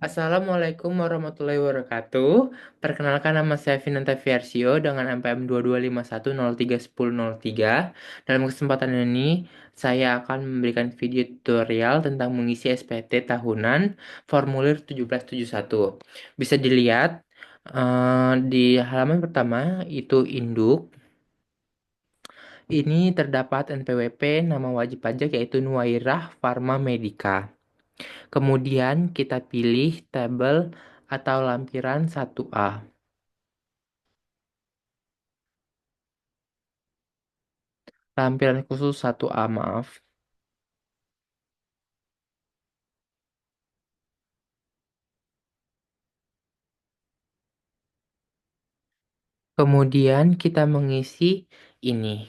Assalamualaikum warahmatullahi wabarakatuh. Perkenalkan nama saya Vinanta Versio dengan NPM 2251031003. Dalam kesempatan ini, saya akan memberikan video tutorial tentang mengisi SPT tahunan formulir 1771. Bisa dilihat di halaman pertama itu induk. Ini terdapat NPWP nama wajib pajak yaitu Nuwairah Pharma Medica. Kemudian kita pilih tabel atau lampiran 1A. Lampiran khusus 1A, maaf. Kemudian kita mengisi ini.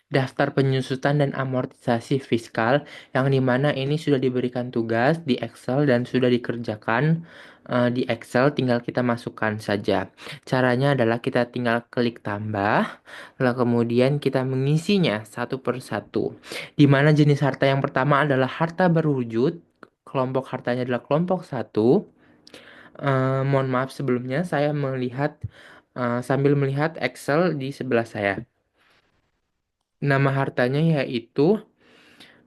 Daftar penyusutan dan amortisasi fiskal yang dimana ini sudah diberikan tugas di Excel dan sudah dikerjakan di Excel, tinggal kita masukkan saja. Caranya adalah kita tinggal klik tambah, lalu kemudian kita mengisinya satu per satu. Di mana jenis harta yang pertama adalah harta berwujud, kelompok hartanya adalah kelompok satu. Mohon maaf sebelumnya saya melihat sambil melihat Excel di sebelah saya. Nama hartanya yaitu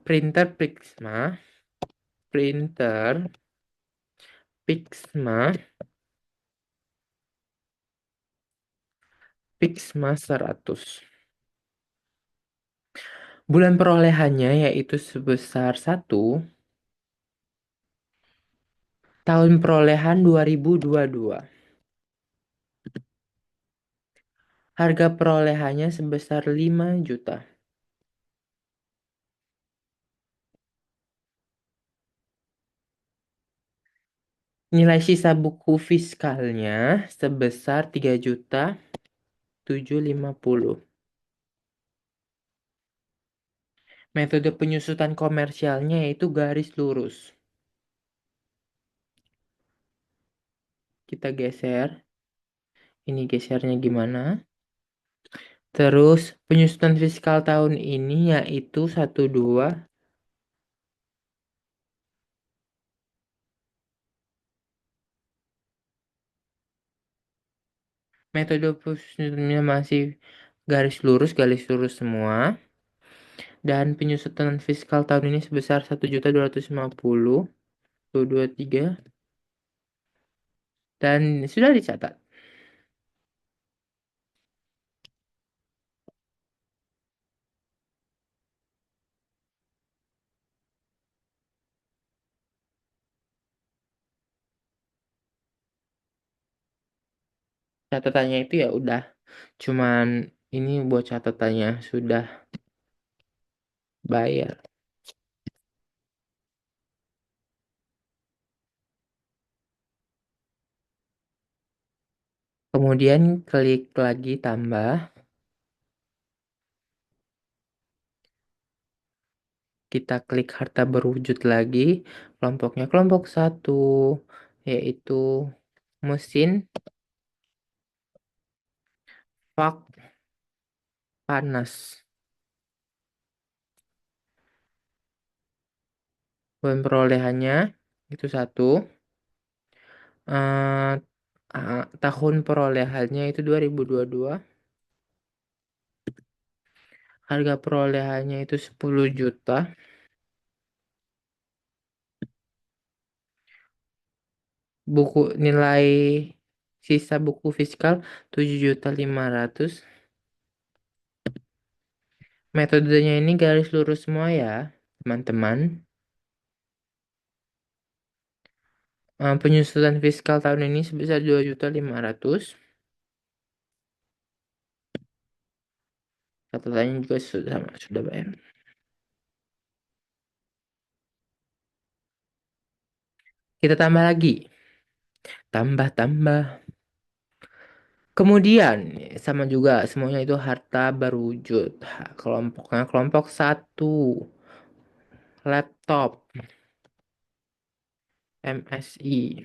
printer Pixma, printer Pixma, Pixma 100. Bulan perolehannya yaitu sebesar 1, tahun perolehan 2022. Harga perolehannya sebesar 5 juta. Nilai sisa buku fiskalnya sebesar 3.750.000. Metode penyusutan komersialnya yaitu garis lurus. Kita geser. Ini gesernya gimana? Terus penyusutan fiskal tahun ini yaitu 12. Metode penyusunannya masih garis lurus semua. Dan penyusutan fiskal tahun ini sebesar 1.250.000. Dan sudah dicatat. Catatannya itu ya udah. Cuman ini buat catatannya sudah bayar. Kemudian klik lagi tambah. Kita klik harta berwujud lagi. Kelompoknya kelompok satu, yaitu mesin fak panas. Bulan perolehannya itu 1. Eh, tahun perolehannya itu 2022. Harga perolehannya itu 10 juta. Buku nilai sisa buku fiskal 7.500.000. Metodenya ini garis lurus semua ya, teman-teman. Penyusutan fiskal tahun ini sebesar 2.500.000. Catatannya juga sudah sama, sudah bayar. Kita tambah lagi. Tambah. Kemudian sama juga semuanya itu harta berwujud. Kelompoknya kelompok satu. Laptop MSI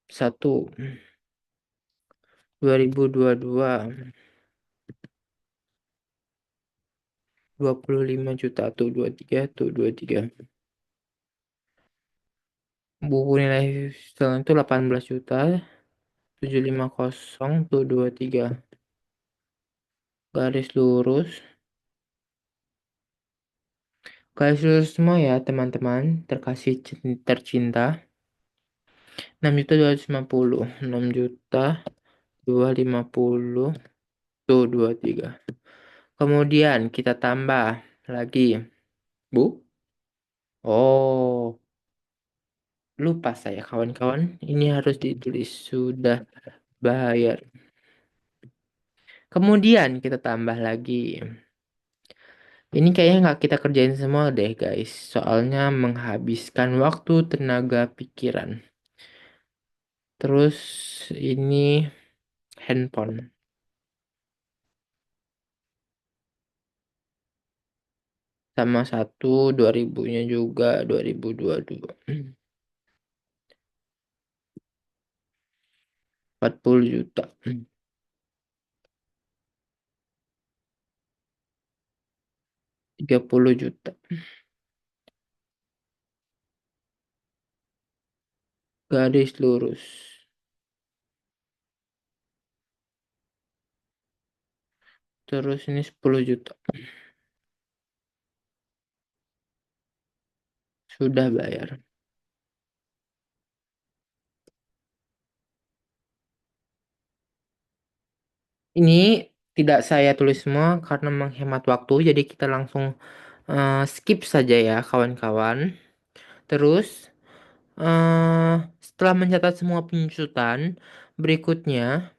1 2022 25 juta tuh 23 tuh 23. Buku nilai setengah itu 18 juta, 750 tuh 23. Garis lurus. Garis lurus semua ya teman-teman, terkasih tercinta. 6.250, 6.250 tuh 23. Kemudian kita tambah lagi. Bu? Oh, lupa saya kawan-kawan. Ini harus ditulis sudah bayar. Kemudian kita tambah lagi. Ini kayaknya nggak kita kerjain semua deh guys. Soalnya menghabiskan waktu, tenaga, pikiran. Terus ini handphone. Sama satu 2000-nya juga 2022. 40 juta. 30 juta. Garis lurus. Terus ini 10 juta. Sudah bayar. Ini tidak saya tulis semua karena menghemat waktu. Jadi kita langsung skip saja ya kawan-kawan. Terus setelah mencatat semua penyusutan, berikutnya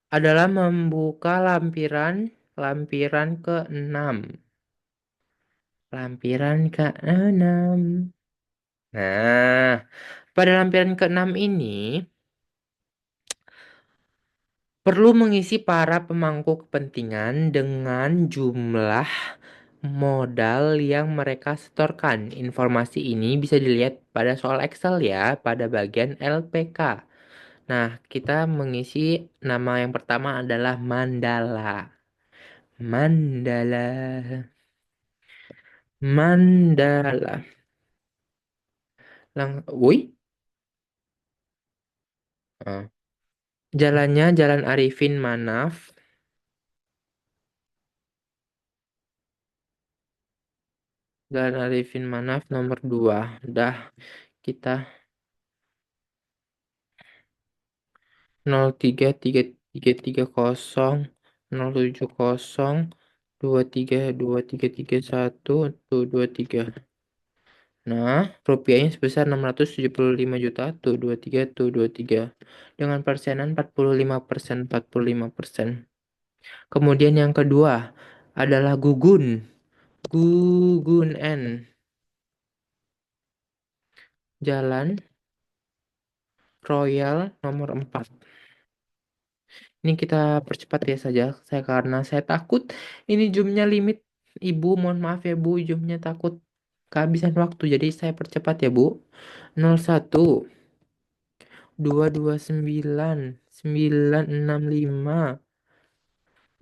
adalah membuka lampiran lampiran ke-6. Lampiran ke-6. Nah, pada lampiran ke-6 ini perlu mengisi para pemangku kepentingan dengan jumlah modal yang mereka setorkan. Informasi ini bisa dilihat pada soal Excel ya, pada bagian LPK. Nah, kita mengisi nama yang pertama adalah Mandala. Mandala. Mandala. Woi. Ah. Jalannya Jalan Arifin Manaf. Jalan Arifin Manaf nomor 2. Udah kita 033330 232331 tuh 23. Nah, rupiahnya sebesar 675 juta tuh 23 tuh 23. Dengan persenan 45%, 45%. Kemudian yang kedua adalah Gugun. Gugun N. Jalan Royal nomor 4. Ini kita percepat ya saja. Karena saya takut ini zoomnya limit. Ibu, mohon maaf ya Bu, zoomnya takut kehabisan waktu. Jadi saya percepat ya Bu. 01 229 965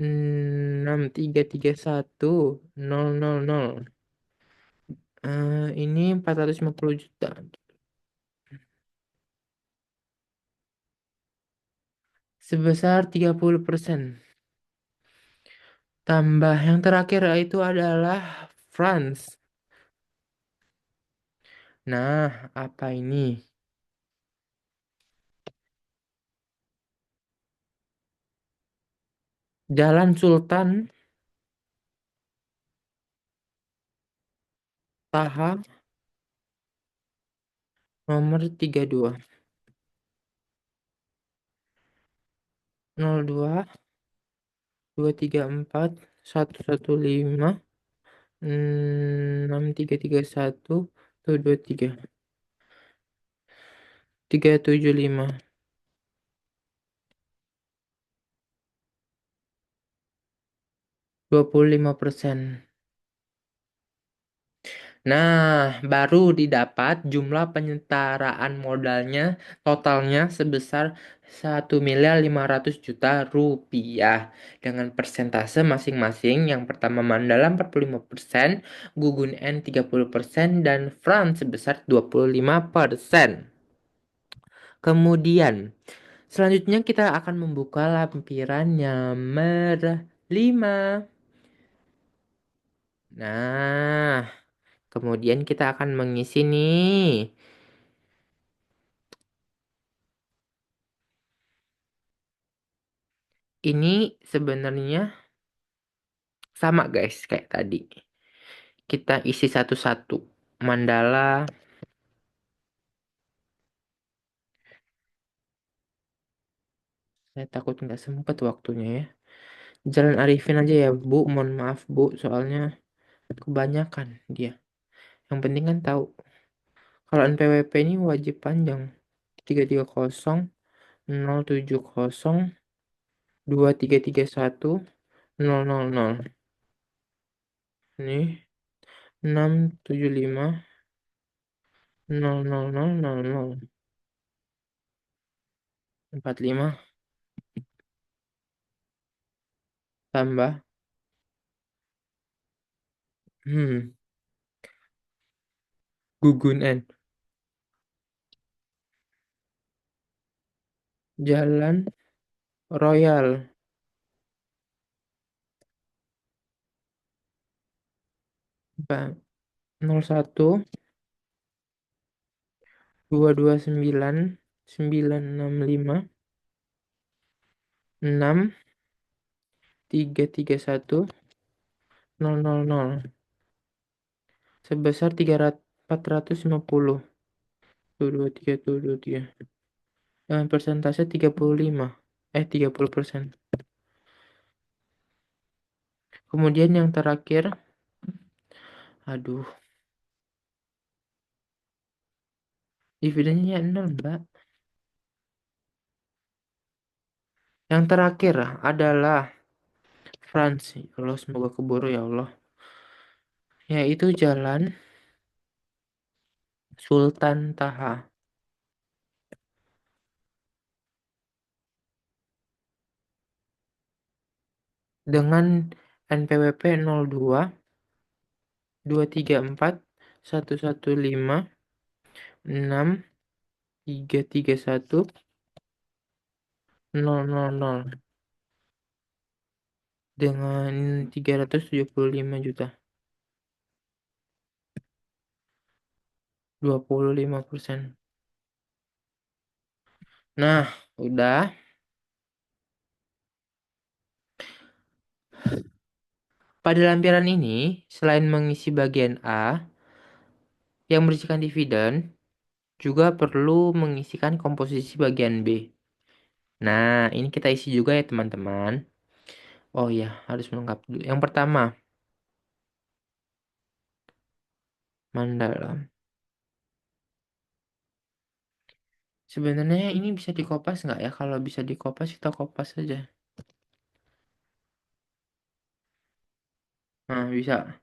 6331 000. Ini 450 juta. Sebesar 30%. Tambah yang terakhir itu adalah France. Nah, apa ini? Jalan Sultan Taha nomor 32 02 234 115 6331 223 375 25%. Nah, baru didapat jumlah penyetaraan modalnya totalnya sebesar 1.500.000.000 rupiah dengan persentase masing-masing. Yang pertama Mandala 45%, Gugun N 30%, dan France sebesar 25%. Kemudian, selanjutnya kita akan membuka lampiran nomor 5. Nah, kemudian kita akan mengisi nih. Ini sebenarnya sama guys kayak tadi. Kita isi satu-satu. Mandala, saya takut nggak sempet waktunya ya. Jalan Arifin aja ya Bu, mohon maaf Bu, soalnya kebanyakan dia. Yang penting kan tahu. Kalau NPWP ini wajib panjang. 330 070 2331 000. Nih 675 000 45 tambah hmm Gugun N. Jalan Royal Bang 01 229 965 6 331 000 sebesar 450. Tuh, 23 tuh, 23. Dengan persentase 35. 30%. Kemudian yang terakhir, aduh, dividennya 0, Mbak. Yang terakhir adalah France. Ya Allah, semoga keburu ya Allah. Yaitu Jalan Sultan Taha dengan NPWP 02 234 115 6 331 000 dengan 375 juta, 25%. Nah, udah. Pada lampiran ini, selain mengisi bagian A yang berisikan dividen, juga perlu mengisikan komposisi bagian B. Nah, ini kita isi juga ya teman-teman. Oh ya, harus melengkap dulu. Yang pertama, Mandala. Sebenarnya ini bisa dikopas nggak ya? Kalau bisa dikopas, kita kopas saja. Nah, bisa.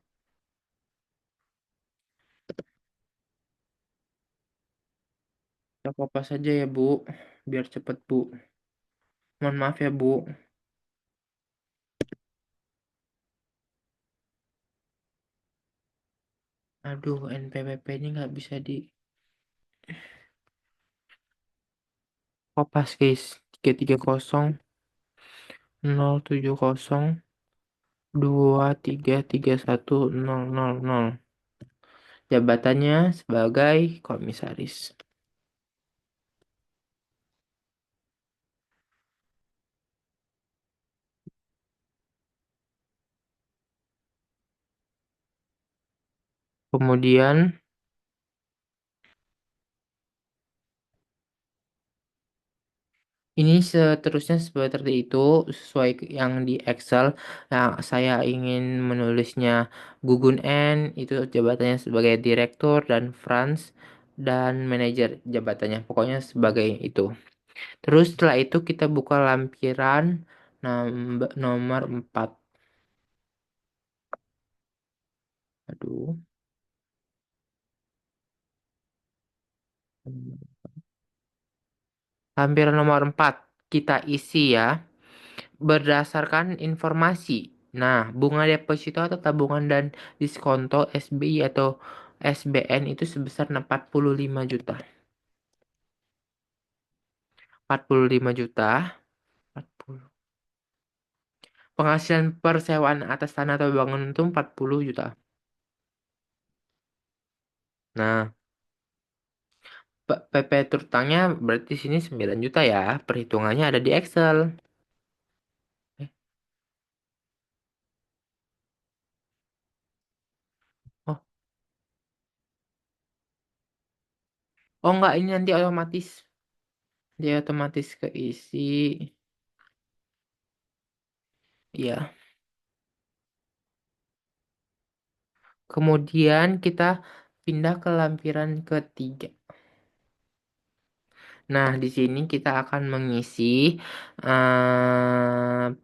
Kita kopas saja ya, Bu. Biar cepet, Bu. Mohon maaf ya, Bu. Aduh, NPWP-nya nggak bisa dikopas, guys. 330 070 2331000. Jabatannya sebagai komisaris. Kemudian ini seterusnya seperti itu sesuai yang di Excel. Nah, saya ingin menulisnya Gugun N itu jabatannya sebagai direktur dan Franz dan manajer jabatannya. Pokoknya sebagai itu. Terus setelah itu kita buka lampiran nomor 4. Aduh. Lampiran nomor 4 kita isi ya berdasarkan informasi. Nah, bunga deposito atau tabungan dan diskonto SBI atau SBN itu sebesar 45 juta. 45 juta. 40. Penghasilan persewaan atas tanah atau bangunan itu 40 juta. Nah, PP terutangnya berarti sini 9 juta ya. Perhitungannya ada di Excel. Eh, Oh, oh enggak, ini nanti otomatis. Dia otomatis keisi. Ya. Kemudian kita pindah ke lampiran ketiga. Nah, di sini kita akan mengisi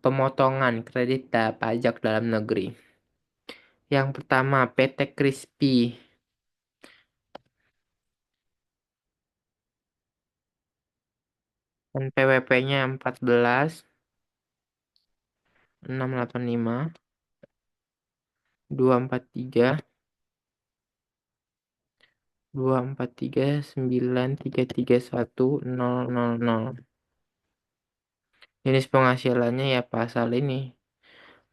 pemotongan kredit pajak dalam negeri. Yang pertama, PT Crispy. Dan PWP-nya 14.685 243 243 9331 000. Jenis penghasilannya ya pasal ini.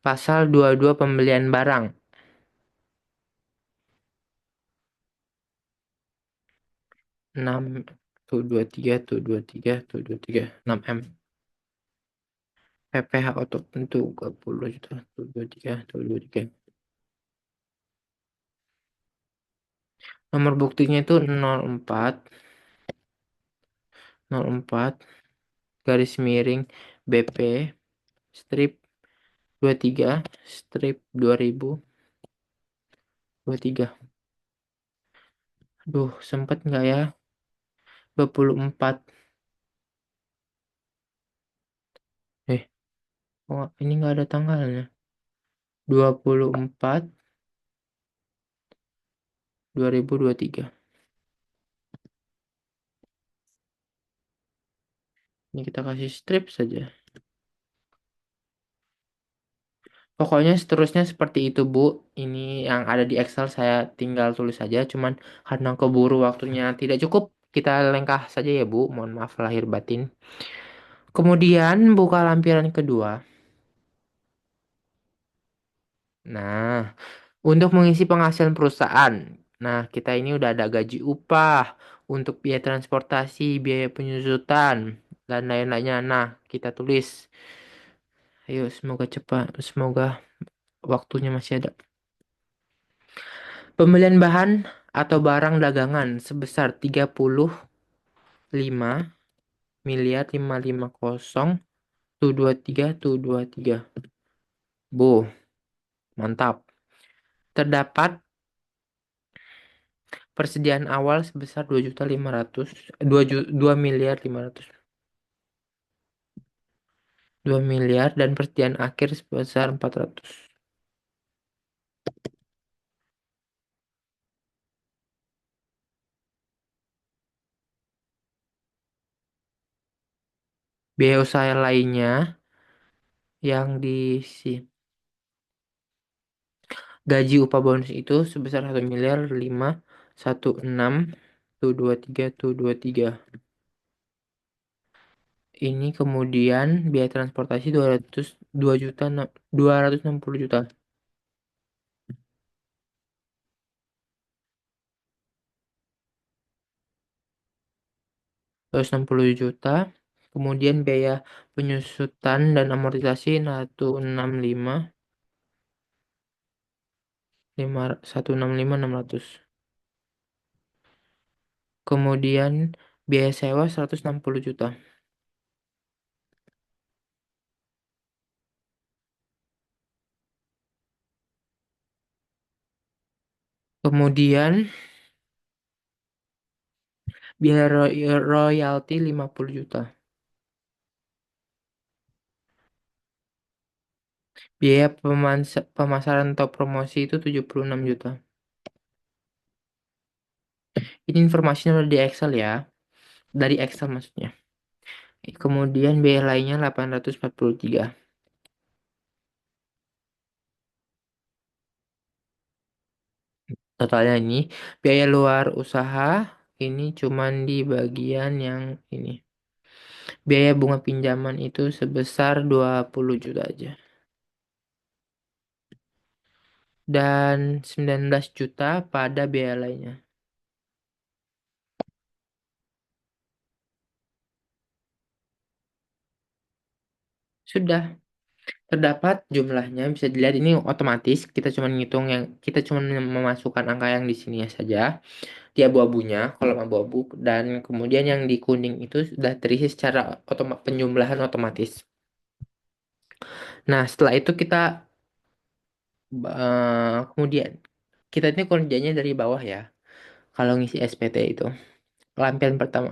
Pasal 22 pembelian barang. 6 tuh 23 tuh 23 tuh 23 6M. PPh auto tentu 30 juta tuh 23 tuh 23. Nomor buktinya itu 04 garis miring BP strip 23 strip 2023. Duh, sempet nggak ya? 24. Eh, oh, ini nggak ada tanggalnya. 24/2023. Ini kita kasih strip saja. Pokoknya seterusnya seperti itu, Bu. Ini yang ada di Excel saya tinggal tulis saja. Cuman karena keburu waktunya tidak cukup, kita lengkah saja ya, Bu. Mohon maaf lahir batin. Kemudian buka lampiran kedua. Nah, untuk mengisi penghasilan perusahaan. Nah, kita ini udah ada gaji upah untuk biaya transportasi, biaya penyusutan, dan lain-lainnya. Nah, kita tulis. Ayo, semoga cepat. Semoga waktunya masih ada. Pembelian bahan atau barang dagangan sebesar 35.550 tuh 23 tuh 23. Bu, mantap. Terdapat persediaan awal sebesar 2.500 2 miliar 500 2 miliar dan persediaan akhir sebesar 400. Biaya usaha lainnya yang gaji upah bonus itu sebesar 1.516 tuh 23 tuh 23. Ini kemudian biaya transportasi 2 juta 260 juta. 260 juta. Kemudian biaya penyusutan dan amortisasi 165 600. Kemudian biaya sewa 160 juta. Kemudian biaya royalti 50 juta. Biaya pemasaran atau promosi itu 76 juta. Ini informasinya udah di Excel ya. Dari Excel maksudnya. Kemudian biaya lainnya 843. Totalnya ini biaya luar usaha ini cuman di bagian yang ini. Biaya bunga pinjaman itu sebesar 20 juta aja. Dan 19 juta pada biaya lainnya. Sudah terdapat jumlahnya bisa dilihat ini otomatis kita cuma ngitung yang kita cuma memasukkan angka yang di sini saja di abu-abunya kolom abu-abu dan kemudian yang di kuning itu sudah terisi secara penjumlahan otomatis. Nah, setelah itu kita kemudian kita ini kerjanya dari bawah ya. Kalau ngisi SPT itu lampiran pertama.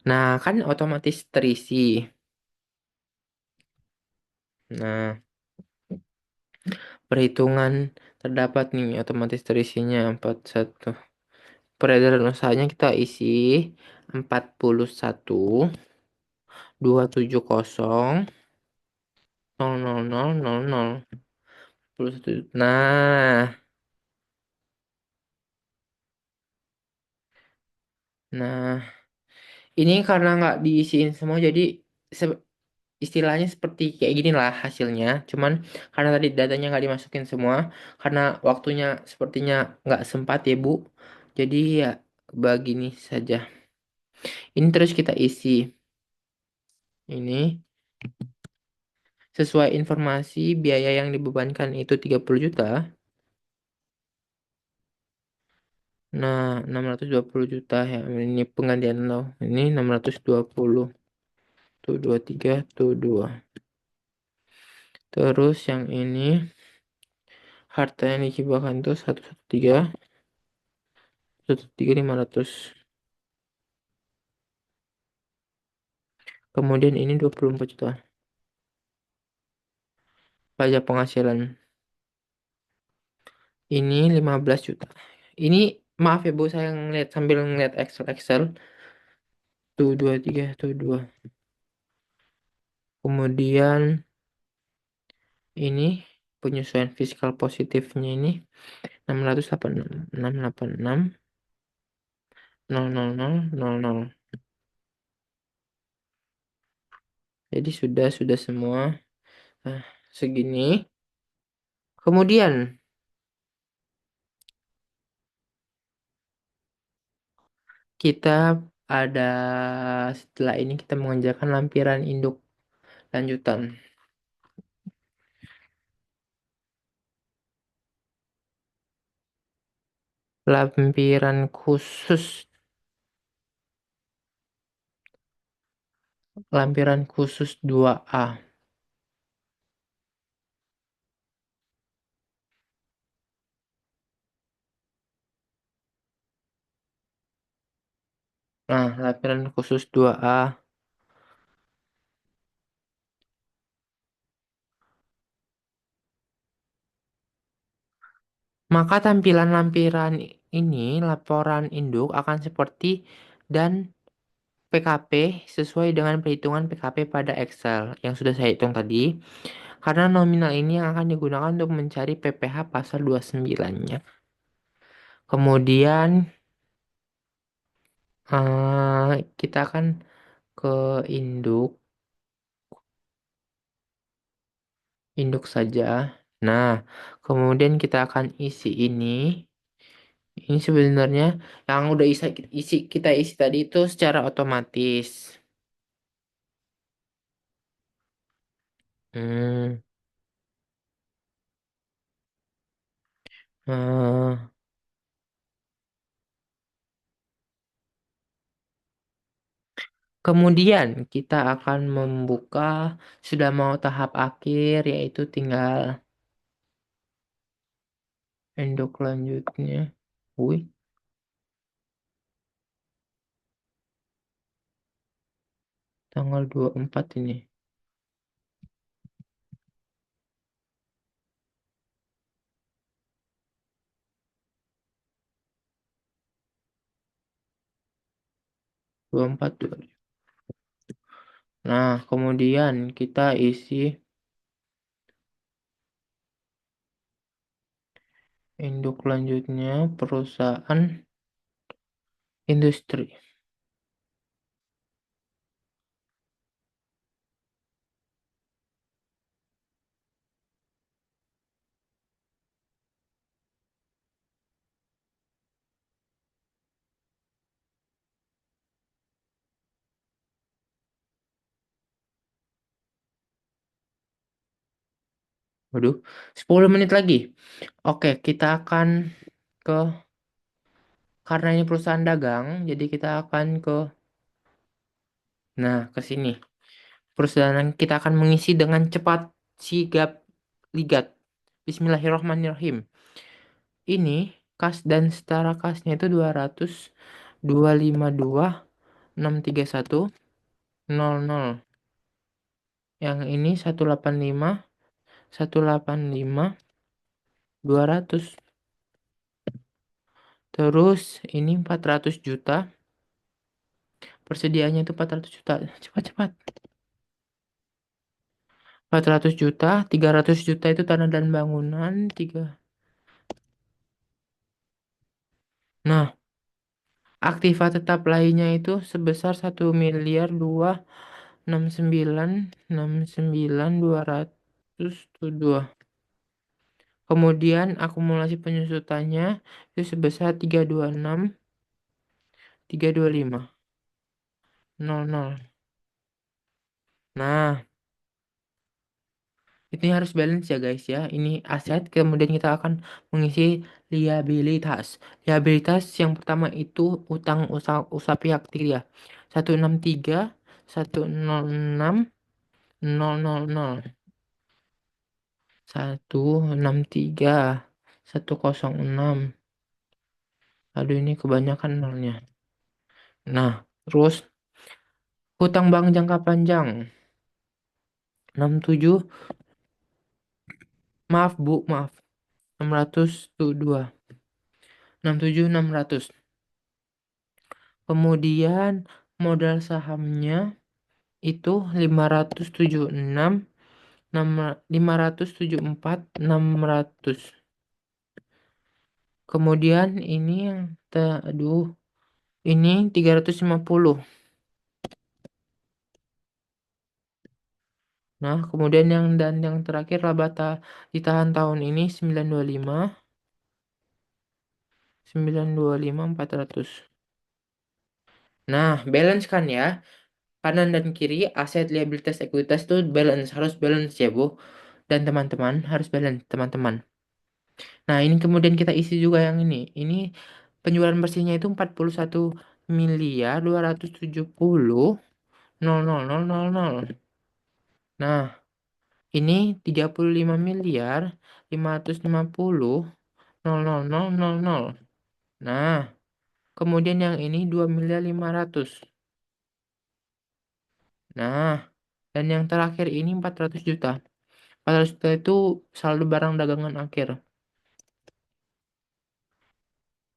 Nah, kan otomatis terisi. Nah, perhitungan terdapat nih otomatis terisinya 41. Peredaran usahanya kita isi 41 270 0000 Nah, nah, ini karena nggak diisiin semua, jadi istilahnya seperti kayak gini lah hasilnya. Cuman karena tadi datanya nggak dimasukin semua, karena waktunya sepertinya nggak sempat ya Bu. Jadi ya begini saja. Ini terus kita isi ini sesuai informasi biaya yang dibebankan itu 30 juta. Nah, 620 juta ya. Ini penggantian lo. Ini 620. Tuh 23, tuh 2. Terus yang ini harta yang dihibahkan tuh 113 Kemudian ini 24 juta. Pajak penghasilan. Ini 15 juta. Ini maaf ya Bu, saya ngeliat sambil ngeliat Excel. Tuh 23, tuh 2. Kemudian ini penyesuaian fiskal positifnya ini 686 686 000. Jadi sudah semua. Nah, segini. Kemudian kita ada setelah ini kita mengerjakan lampiran induk lanjutan. Lampiran khusus. Lampiran khusus 2A. Nah, lampiran khusus 2A. Maka tampilan lampiran ini, laporan induk akan seperti dan PKP sesuai dengan perhitungan PKP pada Excel yang sudah saya hitung tadi. Karena nominal ini yang akan digunakan untuk mencari PPh pasal 29-nya. Kemudian kita akan ke induk, induk saja. Nah, kemudian kita akan isi ini. Ini sebenarnya yang udah kita isi tadi itu secara otomatis. Hmm. eh, Kemudian kita akan membuka sudah mau tahap akhir yaitu tinggal induk lanjutnya. Wih, tanggal 24 ini. 24 tuh. Nah, kemudian kita isi induk lanjutnya perusahaan industri. Waduh, 10 menit lagi. Oke, kita akan ke, karena ini perusahaan dagang, jadi kita akan ke, nah, ke sini. Perusahaan kita akan mengisi dengan cepat, sigap, ligat. Bismillahirrahmanirrahim. Ini kas dan setara kasnya itu 200, 252, 631, 00. Yang ini 185, 185, 200. Terus ini 400 juta. Persediaannya itu 400 juta. Cepat-cepat. 400 juta, 300 juta itu tanah dan bangunan, 3. Nah, aktiva tetap lainnya itu sebesar 1.269.200.2. Kemudian akumulasi penyusutannya itu sebesar 326.325.00. Nah, ini harus balance ya guys ya. Ini aset, kemudian kita akan mengisi liabilitas. Liabilitas yang pertama itu utang usaha, usaha pihak ketiga. 163, 106, 000. 163, 106. Aduh, ini kebanyakan nolnya. Nah, terus hutang bank jangka panjang 67, maaf Bu, maaf. 600 tuh 2. 67, 600. Kemudian modal sahamnya itu 576, 574, 600. Kemudian ini yang aduh, ini 350. Nah, kemudian yang terakhir laba ditahan tahun ini 925, 925, 400. Nah, balance kan ya. Kanan dan kiri aset liabilitas ekuitas itu balance, harus balance ya, Bu. Dan teman-teman harus balance, teman-teman. Nah, ini kemudian kita isi juga yang ini. Ini penjualan bersihnya itu 41.270.000.00. Nah, ini 35.550.000.00. Nah, kemudian yang ini 2.500.000.000. Nah, dan yang terakhir ini 400 juta. 400 juta itu saldo barang dagangan akhir.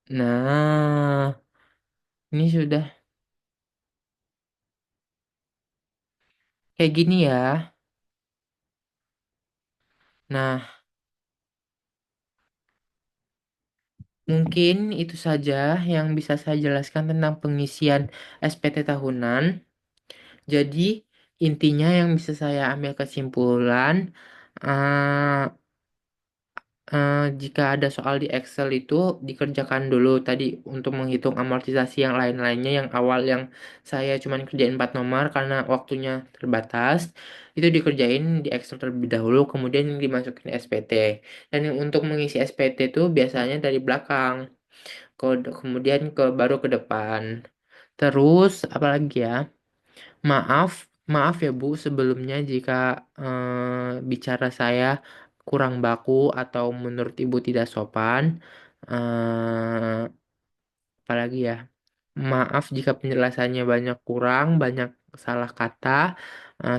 Nah, ini sudah kayak gini ya. Nah, mungkin itu saja yang bisa saya jelaskan tentang pengisian SPT tahunan. Jadi, intinya yang bisa saya ambil kesimpulan, eh, jika ada soal di Excel itu dikerjakan dulu tadi untuk menghitung amortisasi yang lain-lainnya, yang awal yang saya cuma kerjain 4 nomor karena waktunya terbatas, itu dikerjain di Excel terlebih dahulu, kemudian dimasukin SPT. Dan yang untuk mengisi SPT itu biasanya dari belakang kemudian baru ke depan. Terus apalagi ya? Maaf, maaf ya Bu sebelumnya jika bicara saya kurang baku atau menurut Ibu tidak sopan. Eh, Apalagi ya? Maaf jika penjelasannya banyak kurang, banyak salah kata.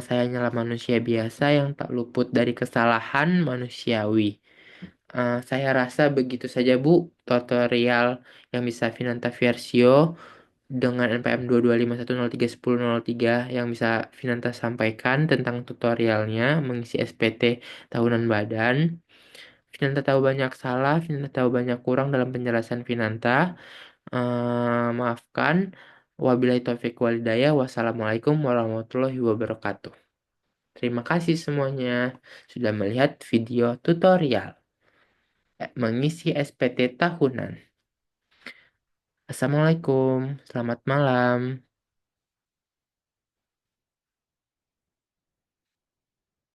Saya hanyalah manusia biasa yang tak luput dari kesalahan manusiawi. Saya rasa begitu saja Bu tutorial yang bisa Vinanta Versio. dengan NPM 225103103 yang bisa Finanta sampaikan tentang tutorialnya mengisi SPT tahunan badan. Finanta tahu banyak salah, Finanta tahu banyak kurang dalam penjelasan Finanta. Maafkan. Wabillahi taufiq walhidayah. Wassalamualaikum warahmatullahi wabarakatuh. Terima kasih semuanya sudah melihat video tutorial mengisi SPT tahunan. Assalamualaikum, selamat malam.